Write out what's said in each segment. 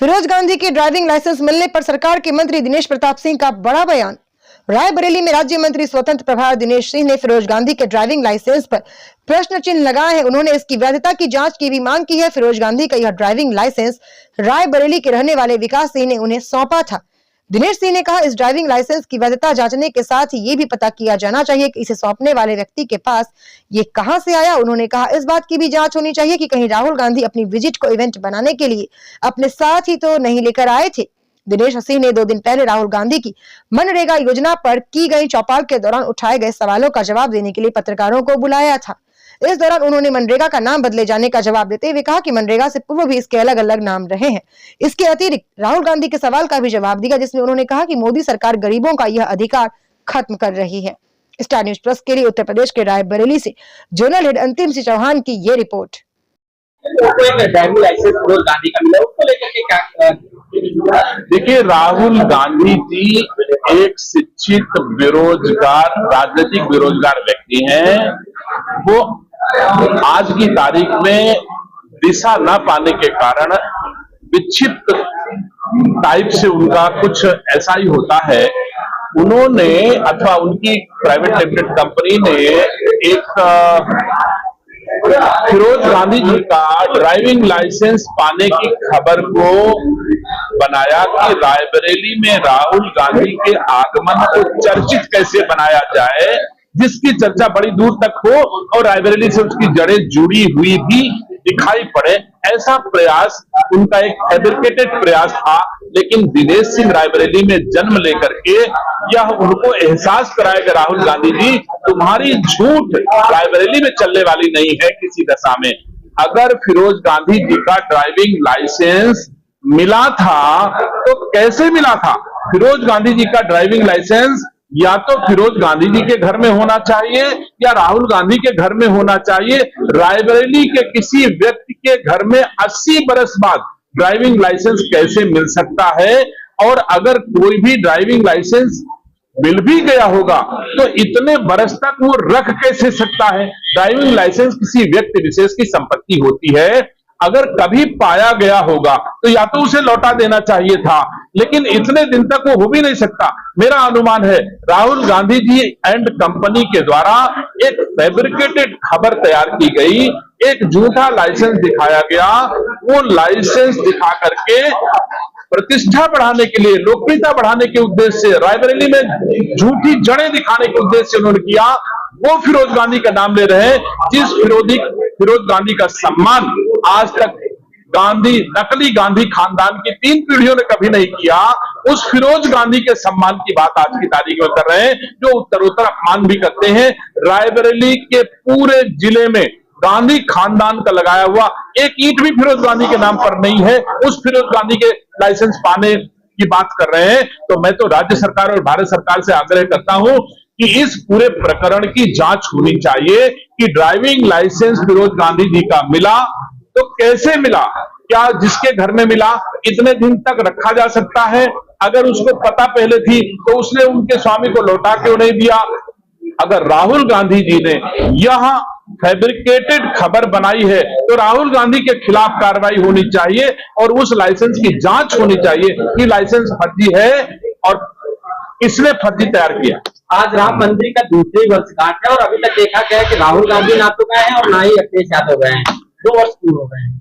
फिरोज गांधी के driving licence मिलने पर सरकार के मंत्री दिनेश प्रताप सिंह का बड़ा बयान। रायबरेली में राज्य मंत्री स्वतंत्र प्रभार दिनेश सिंह ने फिरोज गांधी के ड्राइविंग लाइसेंस पर प्रश्न चिन्ह लगाए हैं। उन्होंने इसकी वैधता की जांच की भी मांग की है। फिरोज गांधी का यह ड्राइविंग लाइसेंस रायबरेली के रहने वाले विकास सिंह ने उन्हें सौंपा था। दिनेश सिंह ने कहा, इस ड्राइविंग लाइसेंस की वैधता जांचने के साथ ही ये भी पता किया जाना चाहिए कि इसे सौंपने वाले व्यक्ति के पास ये कहां से आया। उन्होंने कहा, इस बात की भी जांच होनी चाहिए कि कहीं राहुल गांधी अपनी विजिट को इवेंट बनाने के लिए अपने साथ ही तो नहीं लेकर आए थे। दिनेश सिंह ने 2 दिन पहले राहुल गांधी की मनरेगा योजना पर की गई चौपाल के दौरान उठाए गए सवालों का जवाब देने के लिए पत्रकारों को बुलाया था। इस दौरान उन्होंने मनरेगा का नाम बदले जाने का जवाब देते हुए कहा कि मनरेगा से पूर्व भी इसके अलग अलग नाम रहे हैं। इसके अतिरिक्त राहुल गांधी के सवाल का भी जवाब दिया, जिसमें उन्होंने कहा कि मोदी सरकार गरीबों का यह अधिकार खत्म कर रही है। स्टार न्यूज प्लस के लिए उत्तर प्रदेश के रायबरेली से जोनल हेड अंतिम सिंह चौहान की ये report. Driving licence Feroze Gandhi का मिला, उसको लेकर के क्या? देखिए, राहुल गांधी जी एक शिक्षित बेरोजगार राजनीतिक बेरोजगार व्यक्ति हैं। वो आज की तारीख में दिशा न पाने के कारण विक्षिप्त टाइप से उनका कुछ ऐसा ही होता है। उन्होंने अथवा उनकी प्राइवेट लिमिटेड कंपनी ने एक फिरोज गांधी जी का ड्राइविंग लाइसेंस पाने की खबर को बनाया कि रायबरेली में राहुल गांधी के आगमन को चर्चित कैसे बनाया जाए, जिसकी चर्चा बड़ी दूर तक हो और रायबरेली से उसकी जड़ें जुड़ी हुई भी दिखाई पड़े। ऐसा प्रयास उनका एक फैब्रिकेटेड प्रयास था। लेकिन दिनेश सिंह रायबरेली में जन्म लेकर के यह उनको एहसास कराएगा, राहुल गांधी जी तुम्हारी झूठ रायबरेली में चलने वाली नहीं है किसी दशा में। अगर फिरोज गांधी जी का ड्राइविंग लाइसेंस मिला था तो कैसे मिला था? फिरोज गांधी जी का ड्राइविंग लाइसेंस या तो फिरोज गांधी जी के घर में होना चाहिए या राहुल गांधी के घर में होना चाहिए। रायबरेली के किसी व्यक्ति के घर में 80 बरस बाद ड्राइविंग लाइसेंस कैसे मिल सकता है? और अगर कोई भी ड्राइविंग लाइसेंस मिल भी गया होगा तो इतने बरस तक वो रख कैसे सकता है? ड्राइविंग लाइसेंस किसी व्यक्ति विशेष की संपत्ति होती है। अगर कभी पाया गया होगा तो या तो उसे लौटा देना चाहिए था, लेकिन इतने दिन तक वो हो भी नहीं सकता। मेरा अनुमान है राहुल गांधी जी एंड कंपनी के द्वारा एक फैब्रिकेटेड खबर तैयार की गई, एक झूठा लाइसेंस दिखाया गया। वो लाइसेंस दिखा करके प्रतिष्ठा बढ़ाने के लिए, लोकप्रियता बढ़ाने के उद्देश्य से, रायबरेली में झूठी जड़ें दिखाने के उद्देश्य से उन्होंने किया। वो फिरोज गांधी का नाम ले रहे हैं, जिस फिरोज गांधी का सम्मान आज तक नकली गांधी खानदान की 3 पीढ़ियों ने कभी नहीं किया। उस फिरोज गांधी के सम्मान की बात आज की तारीख में कर रहे हैं, जो उत्तरोत्तर अपमान भी करते हैं। रायबरेली के पूरे जिले में गांधी खानदान का लगाया हुआ एक ईंट भी फिरोज गांधी के नाम पर नहीं है। उस फिरोज गांधी के लाइसेंस पाने की बात कर रहे हैं। तो मैं तो राज्य सरकार और भारत सरकार से आग्रह करता हूं कि इस पूरे प्रकरण की जांच होनी चाहिए कि ड्राइविंग लाइसेंस फिरोज गांधी जी का मिला तो कैसे मिला, क्या जिसके घर में मिला इतने दिन तक रखा जा सकता है? अगर उसको पता पहले थी तो उसने उनके स्वामी को लौटा क्यों नहीं दिया? अगर राहुल गांधी जी ने यह फैब्रिकेटेड खबर बनाई है तो राहुल गांधी के खिलाफ कार्रवाई होनी चाहिए और उस लाइसेंस की जांच होनी चाहिए कि लाइसेंस फर्जी है और किसने फर्जी तैयार किया। आज राम मंदिर का दूसरी वर्षगांठ है और अभी तक देखा गया कि राहुल गांधी ना तो गए हैं और ना ही अखिलेश यादव गए हैं। 2 वर्ष पूरे हो गए हैं।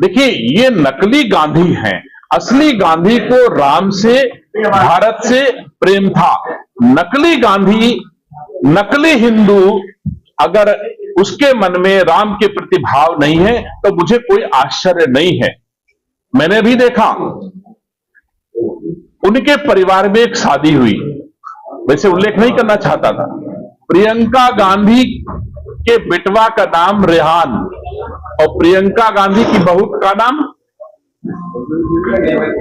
देखिए, ये नकली गांधी हैं। असली गांधी को राम से, भारत से प्रेम था। नकली गांधी, नकली हिंदू, अगर उसके मन में राम के प्रति भाव नहीं है तो मुझे कोई आश्चर्य नहीं है। मैंने भी देखा, उनके परिवार में एक शादी हुई, वैसे उल्लेख नहीं करना चाहता था। प्रियंका गांधी के बेटवा का नाम रेहान और प्रियंका गांधी की बहू का नाम,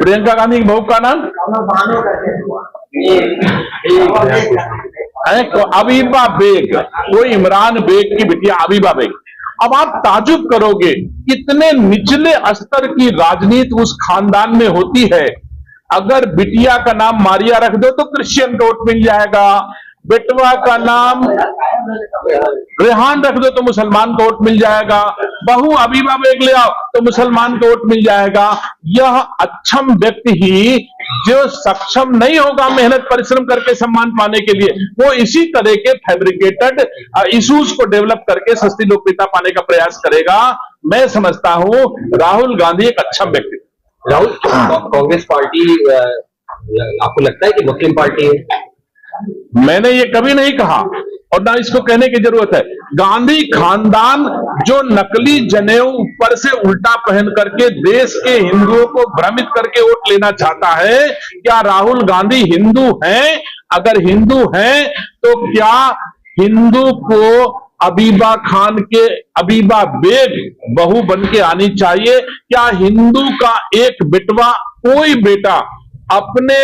प्रियंका गांधी की बहू का नाम अबीबा बेग, कोई इमरान बेग की बिटिया अबीबा बेग। अब आप ताजुब करोगे कितने निचले स्तर की राजनीति उस खानदान में होती है। अगर बिटिया का नाम मारिया रख दो तो क्रिश्चियन का वोट मिल जाएगा, बेटवा का नाम रेहान रख दो तो मुसलमान का वोट मिल जाएगा, बहू अबीबा बेग ले आओ तो मुसलमान को वोट मिल जाएगा। यह अक्षम व्यक्ति ही जो सक्षम नहीं होगा मेहनत परिश्रम करके सम्मान पाने के लिए, वो इसी तरह के फैब्रिकेटेड इश्यूज को डेवलप करके सस्ती लोकप्रियता पाने का प्रयास करेगा। मैं समझता हूं राहुल गांधी एक अच्छा व्यक्ति। राहुल, कांग्रेस पार्टी आपको लगता है कि मुस्लिम पार्टी है? मैंने ये कभी नहीं कहा और ना इसको कहने की जरूरत है। गांधी खानदान जो नकली जनेऊ ऊपर से उल्टा पहन करके देश के हिंदुओं को भ्रमित करके वोट लेना चाहता है, क्या राहुल गांधी हिंदू हैं? अगर हिंदू हैं तो क्या हिंदू को अबीबा खान के अबीबा बेग बहू बन के आनी चाहिए? क्या हिंदू का एक बेटवा, कोई बेटा अपने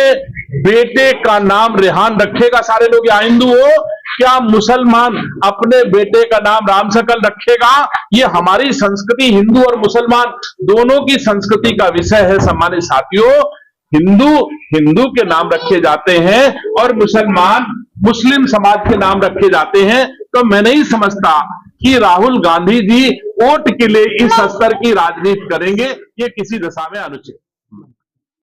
बेटे का नाम रेहान रखेगा सारे लोग या हिंदू हो? क्या मुसलमान अपने बेटे का नाम राम सकल रखेगा? ये हमारी संस्कृति, हिंदू और मुसलमान दोनों की संस्कृति का विषय है। सम्मानित साथियों, हिंदू के नाम रखे जाते हैं और मुसलमान मुस्लिम समाज के नाम रखे जाते हैं। तो मैं नहीं समझता कि राहुल गांधी जी वोट के लिए इस स्तर की राजनीति करेंगे। ये किसी दशा में अनुचित।